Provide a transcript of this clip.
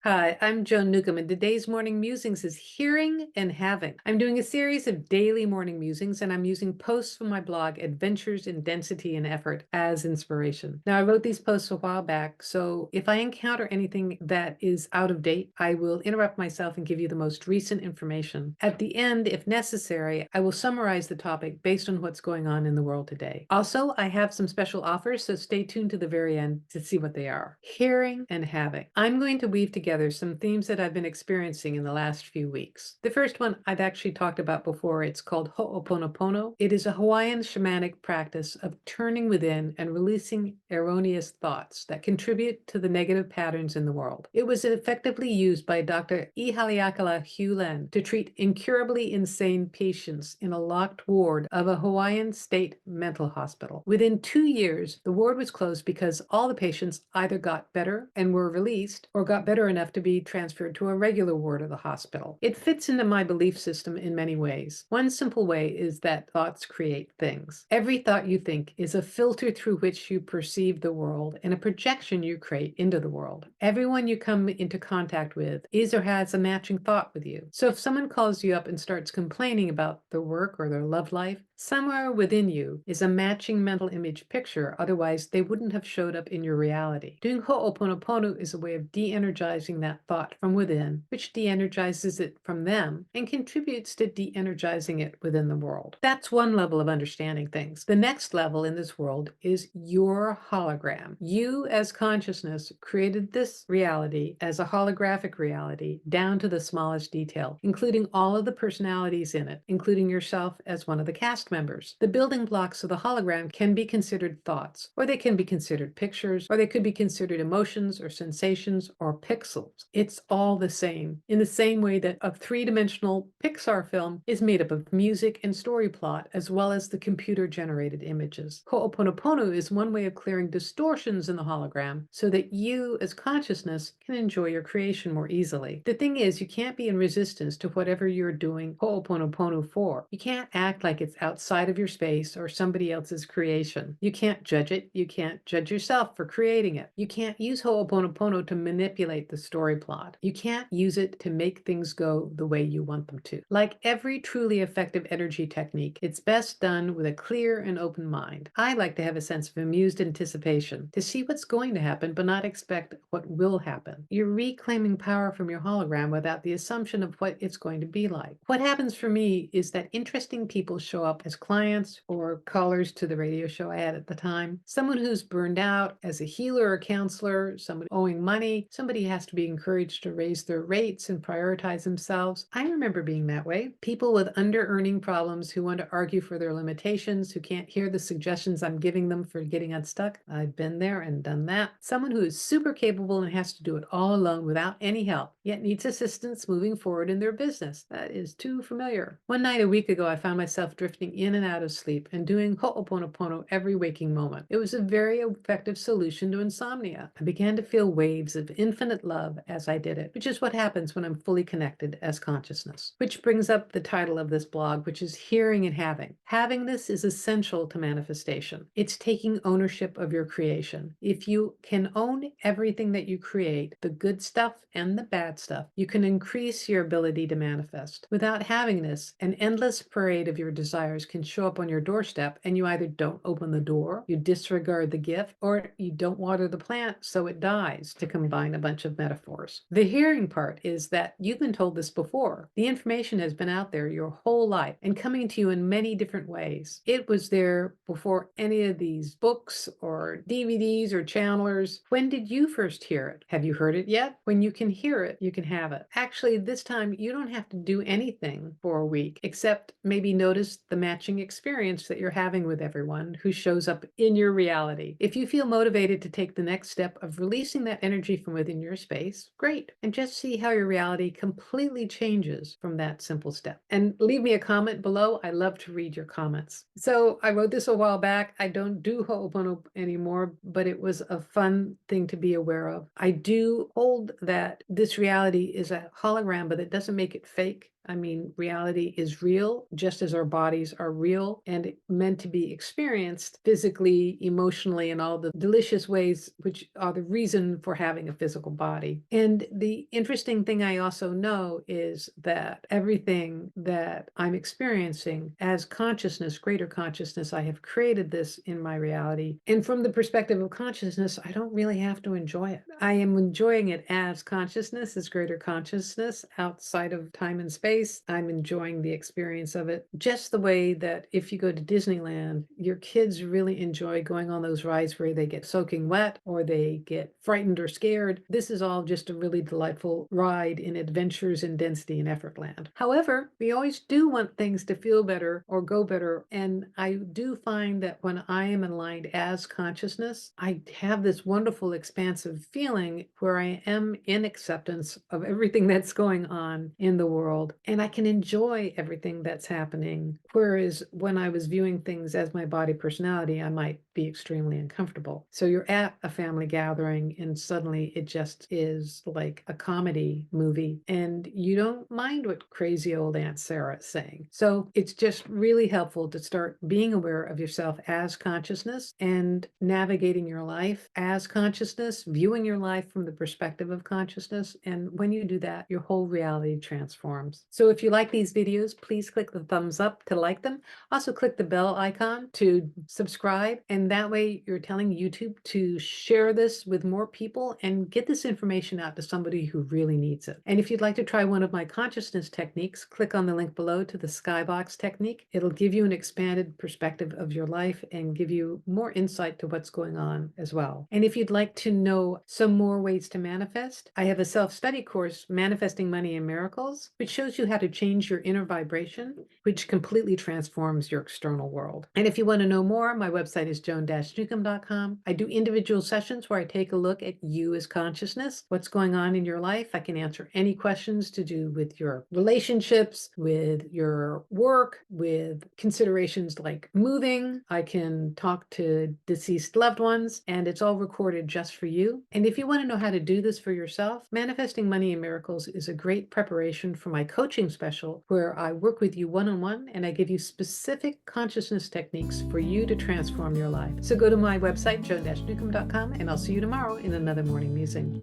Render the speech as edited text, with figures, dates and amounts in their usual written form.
Hi, I'm Joan Newcomb, and today's morning musings is hearing and having. I'm doing a series of daily morning musings, and I'm using posts from my blog, Adventures in Density and Effort, as inspiration. Now, I wrote these posts a while back, so if I encounter anything that is out of date, I will interrupt myself and give you the most recent information. At the end, if necessary, I will summarize the topic based on what's going on in the world today. Also, I have some special offers, so stay tuned to the very end to see what they are. Hearing and having. I'm going to weave together some themes that I've been experiencing in the last few weeks. The first one I've actually talked about before. It's called Ho'oponopono. It is a Hawaiian shamanic practice of turning within and releasing erroneous thoughts that contribute to the negative patterns in the world. It was effectively used by Dr. Ihaliakala Hulen to treat incurably insane patients in a locked ward of a Hawaiian state mental hospital. Within 2 years, the ward was closed because all the patients either got better and were released or got better enough to be transferred to a regular ward of the hospital. It fits into my belief system in many ways. One simple way is that thoughts create things. Every thought you think is a filter through which you perceive the world and a projection you create into the world. Everyone you come into contact with is or has a matching thought with you. So if someone calls you up and starts complaining about their work or their love life, somewhere within you is a matching mental image picture, otherwise they wouldn't have showed up in your reality. Doing Ho'oponopono is a way of de-energizing that thought from within, which de-energizes it from them and contributes to de-energizing it within the world. That's one level of understanding things. The next level in this world is your hologram. You as consciousness created this reality as a holographic reality down to the smallest detail, including all of the personalities in it, including yourself as one of the cast members. The building blocks of the hologram can be considered thoughts, or they can be considered pictures, or they could be considered emotions or sensations or pixels. It's all the same, in the same way that a three-dimensional Pixar film is made up of music and story plot, as well as the computer-generated images. Ho'oponopono is one way of clearing distortions in the hologram so that you, as consciousness, can enjoy your creation more easily. The thing is, you can't be in resistance to whatever you're doing Ho'oponopono for. You can't act like it's outside of your space or somebody else's creation. You can't judge it. You can't judge yourself for creating it. You can't use Ho'oponopono to manipulate the story plot. You can't use it to make things go the way you want them to. Like every truly effective energy technique, it's best done with a clear and open mind. I like to have a sense of amused anticipation, to see what's going to happen but not expect what will happen. You're reclaiming power from your hologram without the assumption of what it's going to be like. What happens for me is that interesting people show up as clients or callers to the radio show I had at the time. Someone who's burned out as a healer or counselor, somebody owing money, somebody has to be encouraged to raise their rates and prioritize themselves. I remember being that way. People with under-earning problems who want to argue for their limitations, who can't hear the suggestions I'm giving them for getting unstuck. I've been there and done that. Someone who is super capable and has to do it all alone without any help, yet needs assistance moving forward in their business. That is too familiar. One night a week ago, I found myself drifting in and out of sleep and doing Ho'oponopono every waking moment. It was a very effective solution to insomnia. I began to feel waves of infinite love as I did it, which is what happens when I'm fully connected as consciousness. Which brings up the title of this blog, which is Hearing and Having. Having this is essential to manifestation. It's taking ownership of your creation. If you can own everything that you create, the good stuff and the bad stuff, you can increase your ability to manifest. Without having this, an endless parade of your desires can show up on your doorstep, and you either don't open the door, you disregard the gift, or you don't water the plant so it dies, to combine a bunch of metaphors. The hearing part is that you've been told this before. The information has been out there your whole life and coming to you in many different ways. It was there before any of these books or DVDs or channelers. When did you first hear it? Have you heard it yet? When you can hear it, you can have it. Actually, this time you don't have to do anything for a week except maybe notice the matching experience that you're having with everyone who shows up in your reality. If you feel motivated to take the next step of releasing that energy from within your space, great. And just see how your reality completely changes from that simple step. And leave me a comment below. I love to read your comments. So I wrote this a while back. I don't do Ho'opono anymore, but it was a fun thing to be aware of. I do hold that this reality is a hologram, but it doesn't make it fake. I mean, reality is real, just as our bodies are real and meant to be experienced physically, emotionally, and all the delicious ways which are the reason for having a physical body. And the interesting thing I also know is that everything that I'm experiencing as consciousness, greater consciousness, I have created this in my reality. And from the perspective of consciousness, I don't really have to enjoy it. I am enjoying it as consciousness, as greater consciousness outside of time and space. I'm enjoying the experience of it just the way that if you go to Disneyland, your kids really enjoy going on those rides where they get soaking wet or they get frightened or scared. This is all just a really delightful ride in adventures in density and effort land. However, we always do want things to feel better or go better. And I do find that when I am aligned as consciousness, I have this wonderful expansive feeling where I am in acceptance of everything that's going on in the world, and I can enjoy everything that's happening. Whereas when I was viewing things as my body personality, I might be extremely uncomfortable. So you're at a family gathering and suddenly it just is like a comedy movie and you don't mind what crazy old Aunt Sarah is saying. So it's just really helpful to start being aware of yourself as consciousness and navigating your life as consciousness, viewing your life from the perspective of consciousness. And when you do that, your whole reality transforms. So if you like these videos, please click the thumbs up to like them. Also click the bell icon to subscribe. And that way you're telling YouTube to share this with more people and get this information out to somebody who really needs it. And if you'd like to try one of my consciousness techniques, click on the link below to the skybox technique. It'll give you an expanded perspective of your life and give you more insight to what's going on as well. And if you'd like to know some more ways to manifest, I have a self-study course, Manifesting Money and Miracles, which shows you how to change your inner vibration, which completely transforms your external world. And if you want to know more, my website is joan-newcomb.com. I do individual sessions where I take a look at you as consciousness, what's going on in your life. I can answer any questions to do with your relationships, with your work, with considerations like moving. I can talk to deceased loved ones, and it's all recorded just for you. And if you want to know how to do this for yourself, Manifesting Money and Miracles is a great preparation for my coaching special where I work with you one-on-one and I give you specific consciousness techniques for you to transform your life. So go to my website, joan-newcomb.com, and I'll see you tomorrow in another morning musing.